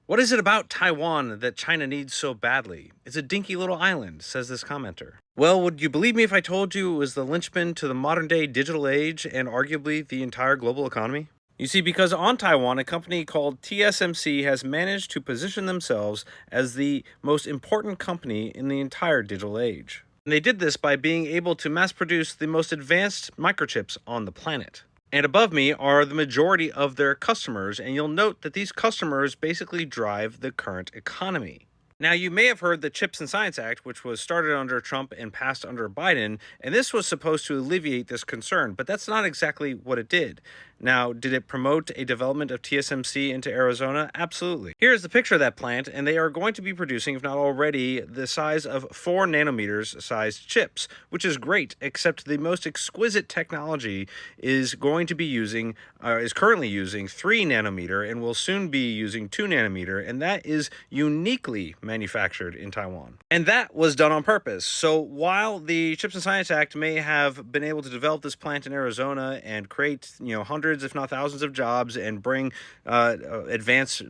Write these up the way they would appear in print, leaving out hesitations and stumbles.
What is it about Taiwan that China needs so badly? It's a dinky little island, says this commenter. Well, would you believe me if I told you it was the linchpin to the modern day digital age and arguably the entire global economy? You see, because on Taiwan, a company called TSMC has managed to position themselves as the most important company in the entire digital age. And they did this by being able to mass produce the most advanced microchips on the planet. And above me are the majority of their customers, and you'll note that these customers basically drive the current economy. Now, you may have heard the CHIPS and Science Act, which was started under Trump and passed under Biden, and this was supposed to alleviate this concern, but that's not exactly what it did. Now, did it promote a development of TSMC into Arizona? Absolutely. Here's the picture of that plant, and they are going to be producing, if not already, the size of 4 nanometers sized chips, which is great, except the most exquisite technology is going to be is currently using 3 nanometer and will soon be using 2 nanometer, and that is uniquely manufactured in Taiwan. And that was done on purpose. So while the Chips and Science Act may have been able to develop this plant in Arizona and create, hundreds, if not thousands, of jobs and bring advanced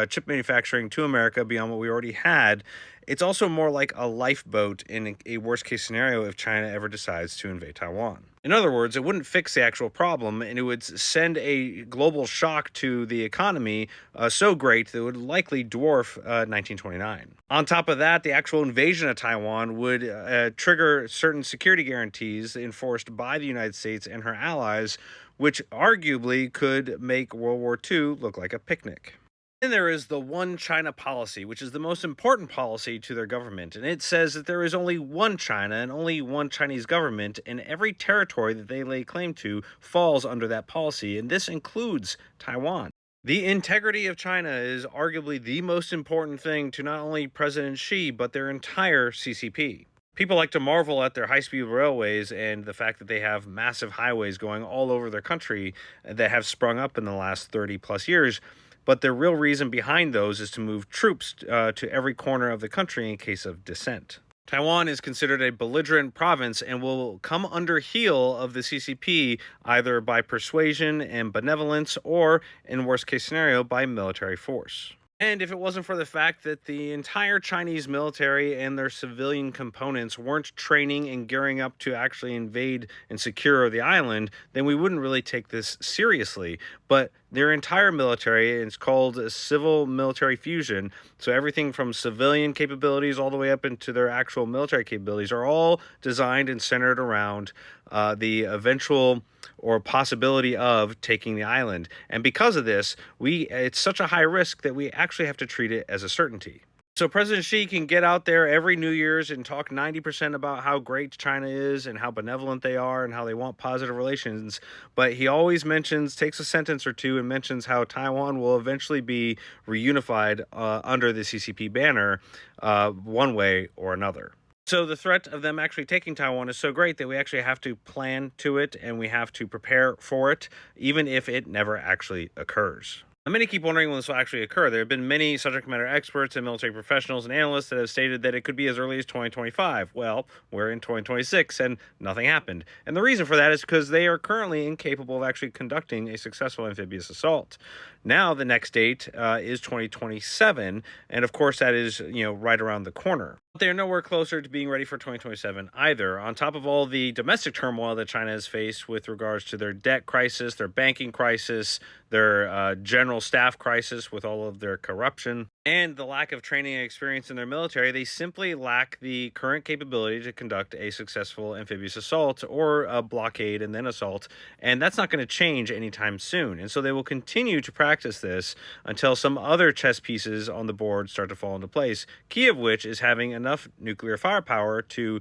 chip manufacturing to America beyond what we already had, it's also more like a lifeboat in a worst case scenario if China ever decides to invade Taiwan. In other words, it wouldn't fix the actual problem, and it would send a global shock to the economy so great that it would likely dwarf 1929. On top of that, the actual invasion of Taiwan would trigger certain security guarantees enforced by the United States and her allies, which arguably could make World War II look like a picnic. Then there is the One China policy, which is the most important policy to their government, and it says that there is only one China and only one Chinese government, and every territory that they lay claim to falls under that policy, and this includes Taiwan. The integrity of China is arguably the most important thing to not only President Xi, but their entire CCP. People like to marvel at their high-speed railways and the fact that they have massive highways going all over their country that have sprung up in the last 30 plus years. But the real reason behind those is to move troops to every corner of the country in case of dissent. Taiwan is considered a belligerent province and will come under heel of the CCP either by persuasion and benevolence or, in worst case scenario, by military force. And if it wasn't for the fact that the entire Chinese military and their civilian components weren't training and gearing up to actually invade and secure the island, then we wouldn't really take this seriously. But their entire military is called a civil military fusion. So everything from civilian capabilities all the way up into their actual military capabilities are all designed and centered around the eventual or possibility of taking the island. And because of this, it's such a high risk that we actually have to treat it as a certainty. So President Xi can get out there every New Year's and talk 90% about how great China is and how benevolent they are and how they want positive relations. But he always takes a sentence or two and mentions how Taiwan will eventually be reunified under the CCP banner one way or another. So the threat of them actually taking Taiwan is so great that we actually have to plan to it and we have to prepare for it, even if it never actually occurs. And many keep wondering when this will actually occur. There have been many subject matter experts and military professionals and analysts that have stated that it could be as early as 2025. Well, we're in 2026 and nothing happened. And the reason for that is because they are currently incapable of actually conducting a successful amphibious assault. Now the next date is 2027, and of course that is right around the corner. But they are nowhere closer to being ready for 2027 either. On top of all the domestic turmoil that China has faced with regards to their debt crisis, their banking crisis, their general staff crisis with all of their corruption, and the lack of training and experience in their military, they simply lack the current capability to conduct a successful amphibious assault or a blockade and then assault, and that's not going to change anytime soon. And so they will continue to practice this until some other chess pieces on the board start to fall into place, key of which is having enough nuclear firepower to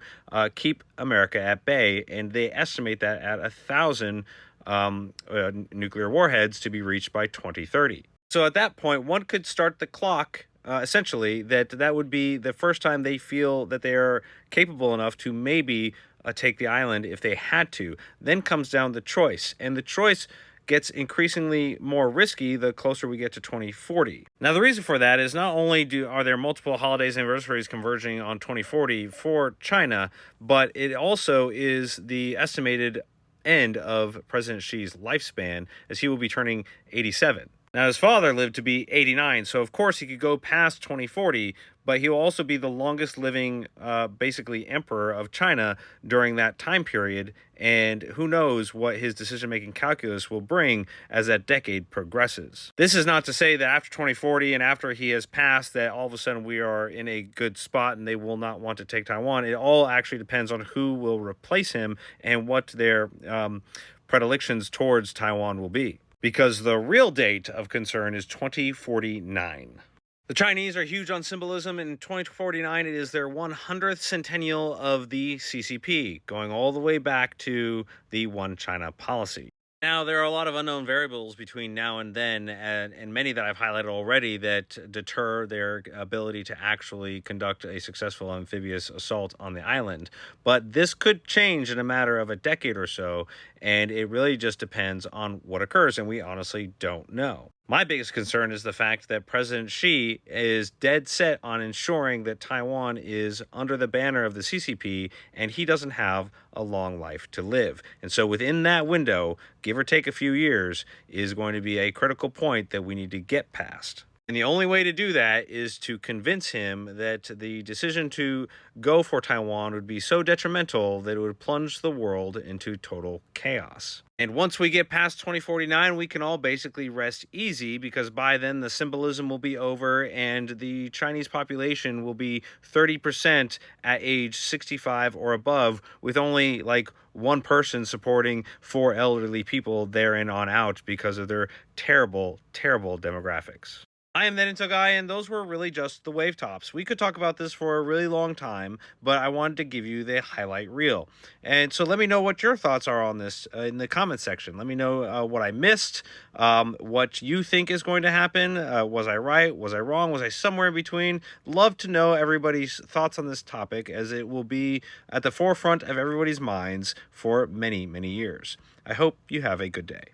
keep America at bay, and they estimate that at 1,000 nuclear warheads to be reached by 2030. So at that point, one could start the clock, essentially, that would be the first time they feel that they are capable enough to maybe take the island if they had to. Then comes down the choice, and the choice gets increasingly more risky the closer we get to 2040. Now, the reason for that is not only are there multiple holidays and anniversaries converging on 2040 for China, but it also is the estimated end of President Xi's lifespan, as he will be turning 87. Now, his father lived to be 89, so of course he could go past 2040, but he'll also be the longest living, basically, emperor of China during that time period, and who knows what his decision making calculus will bring as that decade progresses. This is not to say that after 2040 and after he has passed, that all of a sudden we are in a good spot and they will not want to take Taiwan. It all actually depends on who will replace him and what their predilections towards Taiwan will be, because the real date of concern is 2049. The Chinese are huge on symbolism. In 2049, it is their 100th centennial of the CCP, going all the way back to the One China policy. Now, there are a lot of unknown variables between now and then, and many that I've highlighted already that deter their ability to actually conduct a successful amphibious assault on the island. But this could change in a matter of a decade or so, and it really just depends on what occurs, and we honestly don't know. My biggest concern is the fact that President Xi is dead set on ensuring that Taiwan is under the banner of the CCP, and he doesn't have a long life to live. And so within that window, give or take a few years, is going to be a critical point that we need to get past. And the only way to do that is to convince him that the decision to go for Taiwan would be so detrimental that it would plunge the world into total chaos. And once we get past 2049, we can all basically rest easy, because by then the symbolism will be over and the Chinese population will be 30% at age 65 or above, with only like one person supporting four elderly people therein on out because of their terrible, terrible demographics. I am That Intel Guy, and those were really just the wave tops. We could talk about this for a really long time, but I wanted to give you the highlight reel. And so let me know what your thoughts are on this in the comment section. Let me know what I missed, what you think is going to happen. Was I right? Was I wrong? Was I somewhere in between? Love to know everybody's thoughts on this topic, as it will be at the forefront of everybody's minds for many, many years. I hope you have a good day.